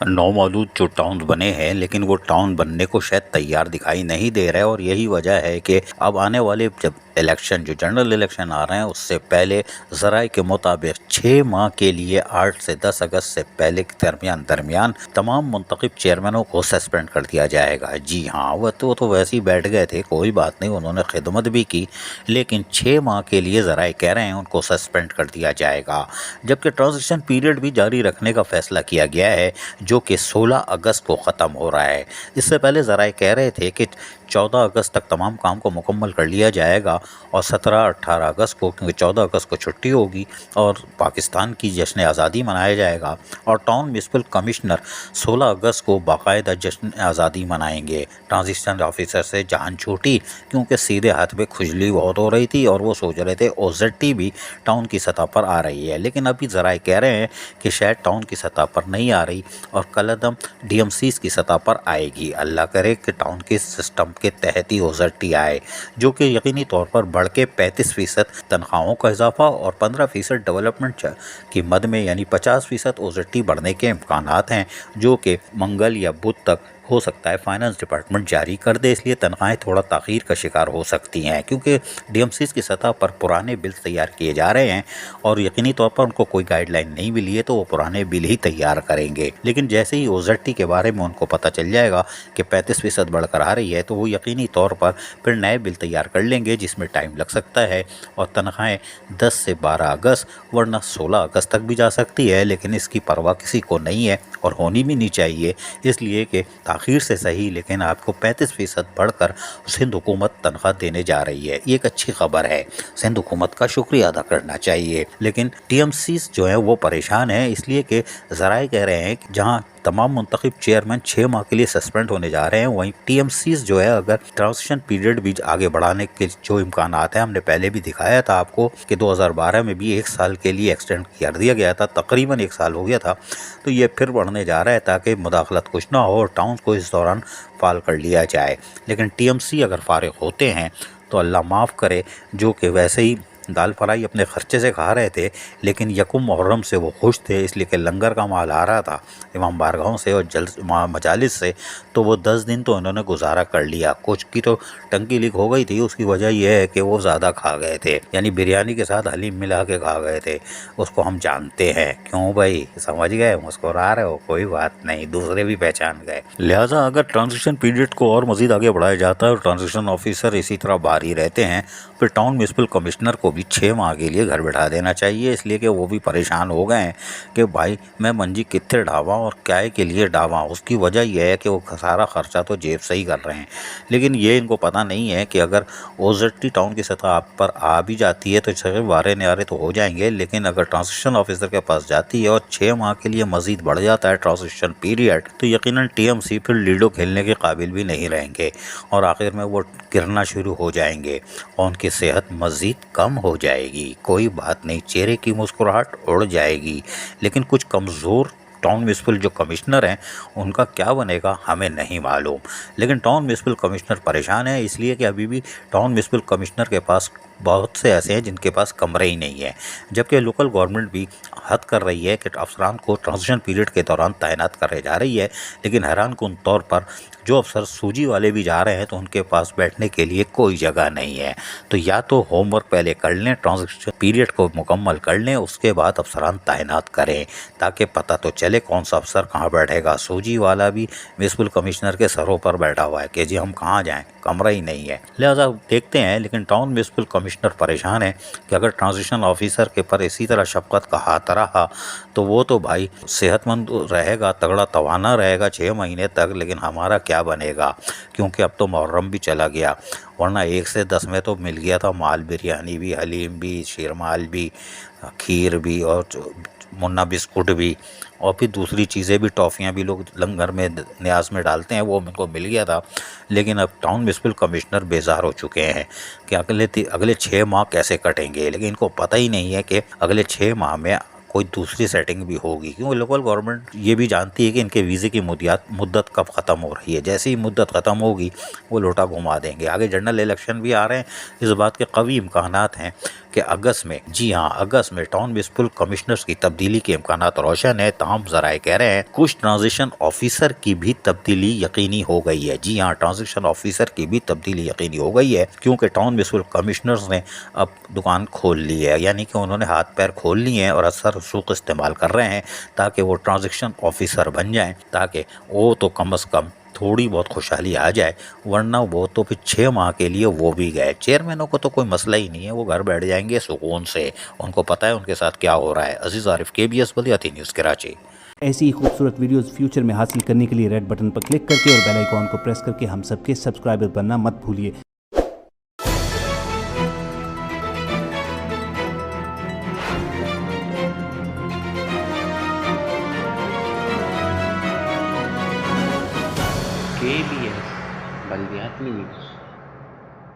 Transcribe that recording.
नौमौलूद जो टाउन बने हैं, लेकिन वो टाउन बनने को शायद तैयार दिखाई नहीं दे रहे, और यही वजह है कि अब आने वाले जब इलेक्शन, जो जनरल इलेक्शन आ रहे हैं, उससे पहले ज़राए के मुताबिक 6 माह के लिए 8 से 10 अगस्त से पहले के दरमियान तमाम मुंतखब चेयरमैनों को सस्पेंड कर दिया जाएगा। जी हाँ, वो तो वैसे ही बैठ गए थे, कोई बात नहीं, उन्होंने खिदमत भी की, लेकिन 6 माह के लिए ज़राए कह रहे हैं उनको सस्पेंड कर दिया जाएगा। जबकि ट्रांजिशन पीरियड भी जारी रखने का फैसला किया गया है, जो कि 16 अगस्त को ख़त्म हो रहा है। इससे पहले ज़राए कह रहे थे कि 14 अगस्त तक तमाम काम को मुकम्मल कर लिया जाएगा, और 17-18 अगस्त को, क्योंकि 14 अगस्त को छुट्टी होगी और पाकिस्तान की जश्न आज़ादी मनाया जाएगा, और टाउन म्यूनसिपल कमिश्नर 16 अगस्त को बाकायदा जश्न आज़ादी मनाएंगे। ट्रांजिशन ऑफिसर से जान छूटी, क्योंकि सीधे हाथ पे खुजली बहुत हो रही थी और वो सोच रहे थे OZT भी टाउन की सतह पर आ रही है, लेकिन अभी ज़राए कह रहे हैं कि शायद टाउन की सतह पर नहीं आ रही और कलअदम DMCs की सतह पर आएगी। अल्लाह करे कि टाउन के सिस्टम के तहत ही OZT आए, जो कि यकीनी तौर पर बढ़ के 35% तनख्वाहों का इजाफा और 15% डेवलपमेंट की मद में, यानी 50% OZT बढ़ने के इम्कानात हैं, जो कि मंगल या बुध तक हो सकता है फाइनेंस डिपार्टमेंट जारी कर दे। इसलिए तनख्वाहें थोड़ा ताख़ीर का शिकार हो सकती हैं, क्योंकि DMCs की सतह पर पुराने बिल तैयार किए जा रहे हैं और यकीनी तौर पर उनको कोई गाइडलाइन नहीं मिली है, तो वो पुराने बिल ही तैयार करेंगे। लेकिन जैसे ही OZT के बारे में उनको पता चल जाएगा कि 35% बढ़कर आ रही है, तो वो यकीनी तौर पर फिर नए बिल तैयार कर लेंगे, जिसमें टाइम लग सकता है, और तनख्वाहें 10 से 12 अगस्त वरना 16 अगस्त तक भी जा सकती है। लेकिन इसकी परवाह किसी को नहीं है और होनी भी नहीं चाहिए, इसलिए कि आखिर से सही, लेकिन आपको 35% बढ़कर सिंध हुकूमत तनख्वाह देने जा रही है। ये एक अच्छी खबर है, सिंध हुकूमत का शुक्रिया अदा करना चाहिए। लेकिन TMCs जो है वो परेशान है, इसलिए कि ज़राए कह रहे हैं कि जहां तमाम मुंतखब चेयरमैन 6 माह के लिए सस्पेंड होने जा रहे हैं, वहीं TMCs जो है अगर ट्रांजिशन पीरियड भी आगे बढ़ाने के जो इम्कानात हैं, हमने पहले भी दिखाया था आपको कि 2012 में भी 1 साल के लिए एक्सटेंड कर दिया गया था, तकरीबन 1 साल हो गया था, तो ये फिर बढ़ने जा रहा है ताकि मुदाखलत कुछ ना हो और टाउन को इस दौरान फाल कर लिया जाए। लेकिन TMC अगर फारिग होते हैं तो अल्लाह माफ़ करे, जो कि वैसे ही दाल फ्राई अपने खर्चे से खा रहे थे, लेकिन यकुम मुहर्रम से वो खुश थे, इसलिए कि लंगर का माल आ रहा था इमाम बारगाहों से और मजालिस से, तो वो 10 दिन तो उन्होंने गुजारा कर लिया। कुछ की तो टंकी लीक हो गई थी, उसकी वजह यह है कि वो ज़्यादा खा गए थे, यानी बिरयानी के साथ हलीम मिला के खा गए थे, उसको हम जानते हैं। क्यों भाई, समझ गए, मुस्कुरा रहे हो, कोई बात नहीं, दूसरे भी पहचान गए। लिहाजा अगर ट्रांजिशन पीरियड को और मज़ीद आगे बढ़ाया जाता है और ट्रांजिशन ऑफिसर इसी तरह बाहर ही रहते हैं, फिर टाउन म्यूनसिपल कमिश्नर को भी 6 माह के लिए घर बैठा देना चाहिए, इसलिए कि वो भी परेशान हो गए हैं कि भाई मैं मंजी कितने डावा और क्या के लिए डावा। उसकी वजह यह है कि वो सारा खर्चा तो जेब से ही कर रहे हैं, लेकिन ये इनको पता नहीं है कि अगर OZT टाउन की सतह आप पर आ भी जाती है तो छः वारे न्यारे तो हो जाएंगे, लेकिन अगर ट्रांजिशन ऑफिसर के पास जाती है और 6 माह के लिए मज़ीद बढ़ जाता है ट्रांजिशन पीरियड, तो यकीनन TMC फिर लीडो खेलने के काबिल भी नहीं रहेंगे और आखिर में वो गिरना शुरू हो जाएंगे और उनकी सेहत मज़ीद कम हो जाएगी। कोई बात नहीं, चेहरे की मुस्कुराहट उड़ जाएगी, लेकिन कुछ कमज़ोर टाउन म्यूनसिपल जो कमिश्नर हैं उनका क्या बनेगा हमें नहीं मालूम। लेकिन टाउन म्यूनसिपल कमिश्नर परेशान है, इसलिए कि अभी भी टाउन म्यूनसिपल कमिश्नर के पास बहुत से ऐसे हैं जिनके पास कमरे ही नहीं है, जबकि लोकल गवर्नमेंट भी हद कर रही है कि अफसरान को ट्रांजिशन पीरियड के दौरान तैनात करे जा रही है। लेकिन हैरान कुन तौर पर जो अफसर सूजी वाले भी जा रहे हैं तो उनके पास बैठने के लिए कोई जगह नहीं है। तो या तो होमवर्क पहले कर लें, ट्रांजिशन पीरियड को मुकम्मल कर लें, उसके बाद अफसरान तैनात करें ताकि पता तो चले कौन सा अफसर कहाँ बैठेगा। सूजी वाला भी म्यूनसिपल कमिश्नर के सरों पर बैठा हुआ है कि जी हम कहाँ जाएँ, कमरा ही नहीं है। लिहाजा देखते हैं, लेकिन टाउन म्यूनसिपल कमिश्नर परेशान है कि अगर ट्रांजिशन ऑफिसर के पर इसी तरह शफकत का हाथ रहा तो वो तो भाई सेहतमंद रहेगा, तगड़ा तवाना रहेगा 6 महीने तक, लेकिन हमारा क्या बनेगा, क्योंकि अब तो मुहर्रम भी चला गया, वरना 1 से 10 में तो मिल गया था माल, बिरयानी भी, हलीम भी, शीरमाल भी, खीर भी और मुन्ना बिस्कुट भी, और फिर दूसरी चीज़ें भी, टॉफ़ियाँ भी लोग लंगर में न्याज में डालते हैं, वो उनको मिल गया था। लेकिन अब टाउन म्यूनसिपल कमिश्नर बेजार हो चुके हैं कि अगले 6 माह कैसे कटेंगे, लेकिन इनको पता ही नहीं है कि अगले 6 माह में कोई दूसरी सेटिंग भी होगी, क्योंकि लोकल गवर्नमेंट ये भी जानती है कि इनके वीज़े की मुद्दत कब ख़त्म हो रही है। जैसे ही मुद्दत ख़त्म होगी वो लोटा घुमा देंगे। आगे जनरल इलेक्शन भी आ रहे हैं, इस बात के कवी इम्कानात हैं کہ اگست میں، جی ہاں اگست میں ٹاؤن میونسپل کمشنرز کی تبدیلی کے امکانات روشن ہے، تاہم ذرائع کہہ رہے ہیں کچھ ٹرانزیشن آفیسر کی بھی تبدیلی یقینی ہو گئی ہے۔ جی ہاں ٹرانزیشن آفیسر کی بھی تبدیلی یقینی ہو گئی ہے، کیونکہ ٹاؤن میونسپل کمشنرز نے اب دکان کھول لی ہے، یعنی کہ انہوں نے ہاتھ پیر کھول لیے ہیں اور اثر رسوخ استعمال کر رہے ہیں تاکہ وہ ٹرانزیکشن آفیسر بن جائیں، تاکہ وہ تو کم از کم تھوڑی بہت خوشحالی آ جائے، ورنہ وہ تو پھر 6 ماہ کے لیے وہ بھی گئے۔ چیئرمینوں کو تو کوئی مسئلہ ہی نہیں ہے، وہ گھر بیٹھ جائیں گے سکون سے، ان کو پتہ ہے ان کے ساتھ کیا ہو رہا ہے۔ عزیز عارف، KBS بلدیاتی نیوز کراچی۔ ایسی ہی خوبصورت ویڈیوز فیوچر میں حاصل کرنے کے لیے ریڈ بٹن پر کلک کر کے اور بیل آئیکن کو پریس کر کے ہم سب کے سبسکرائبر بننا مت بھولیے۔ KBS بلدیاتی نیوز۔